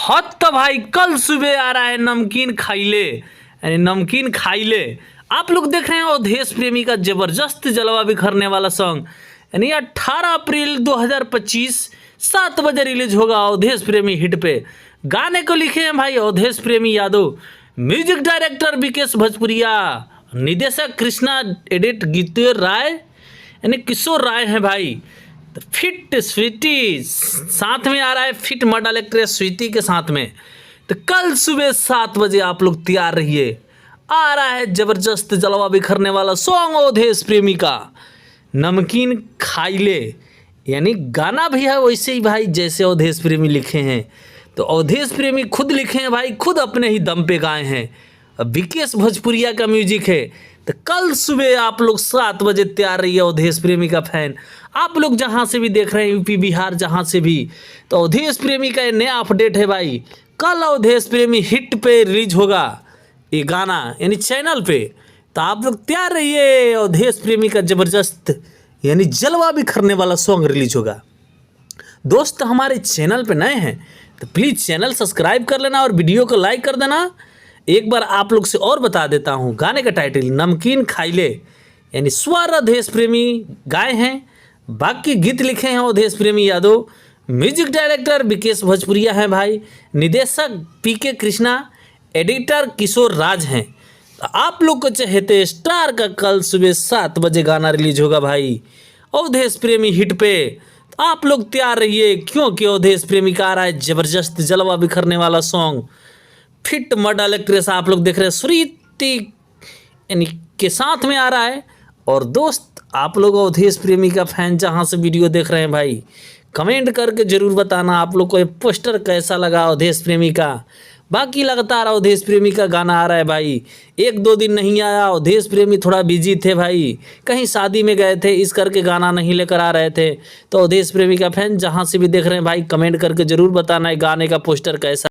हद तो भाई कल सुबह आ रहा है नमकीन खाइले, यानी नमकीन खाइले। आप लोग देख रहे हैं अवधेश प्रेमी का जबरदस्त जलवा बिखरने वाला सॉन्ग, यानी 18 अप्रैल 2025 7 बजे रिलीज होगा अवधेश प्रेमी हिट पे। गाने को लिखे हैं भाई अवधेश प्रेमी यादव, म्यूजिक डायरेक्टर विकेश भोजपुरिया, निदेशक कृष्णा, एडिट गीतेर राय यानी किशोर राय हैं भाई। तो फिट स्वीटी साथ में आ रहा है, फिट मॉडल एक्ट्रेस स्वीटी के साथ में। तो कल सुबह 7 बजे आप लोग तैयार रहिए, आ रहा है जबरदस्त जलवा बिखरने वाला सॉन्ग अवधेश प्रेमी का नमकीन खाइले। यानी गाना भी है वैसे ही भाई जैसे अवधेश प्रेमी लिखे हैं। तो अवधेश प्रेमी खुद लिखे हैं भाई, खुद अपने ही दम पे गाए हैं। अब विकेश भोजपुरिया का म्यूजिक है। तो कल सुबह आप लोग 7 बजे तैयार रहिए अवधेश प्रेमी का फैन। आप लोग जहां से भी देख रहे हैं, यूपी बिहार जहां से भी, तो अवधेश प्रेमी का ये नया अपडेट है भाई। कल अवधेश प्रेमी हिट पे रिलीज होगा ये गाना, यानी चैनल पे। तो आप लोग तैयार रहिए, अवधेश प्रेमी का जबरदस्त यानी जलवा बिखरने वाला सॉन्ग रिलीज होगा। दोस्त हमारे चैनल पे नए हैं तो प्लीज़ चैनल सब्सक्राइब कर लेना और वीडियो को लाइक कर देना। एक बार आप लोग से और बता देता हूँ, गाने का टाइटल नमकीन खाइले, यानी स्वर अवधेश प्रेमी गाए हैं, बाकी गीत लिखे हैं अवधेश प्रेमी यादव, म्यूजिक डायरेक्टर विकेश भोजपुरिया हैं भाई, निदेशक पीके कृष्णा, एडिटर किशोर राज हैं। तो आप लोग को चाहते स्टार का कल सुबह 7 बजे गाना रिलीज होगा भाई अवधेश प्रेमी हिट पे। तो आप लोग तैयार रहिए, क्योंकि अवधेश प्रेमी का आ रहा है जबरदस्त जलवा बिखरने वाला सॉन्ग। फिट मॉडल एक्ट्रेस आप लोग देख रहे हैं स्वीटी यानी के साथ में आ रहा है। और दोस्त आप लोग अवधेश प्रेमी का फैन जहां से वीडियो देख रहे हैं भाई, कमेंट करके ज़रूर बताना आप लोग को ये पोस्टर कैसा लगा अवधेश प्रेमी का। बाकी लगातार अवधेश प्रेमी का गाना आ रहा है भाई, 1-2 दिन नहीं आया। अवधेश प्रेमी थोड़ा बिजी थे भाई, कहीं शादी में गए थे, इस करके गाना नहीं लेकर आ रहे थे। तो अवधेश प्रेमी का फैन जहां से भी देख रहे हैं भाई, कमेंट करके ज़रूर बताना है गाने का पोस्टर कैसा।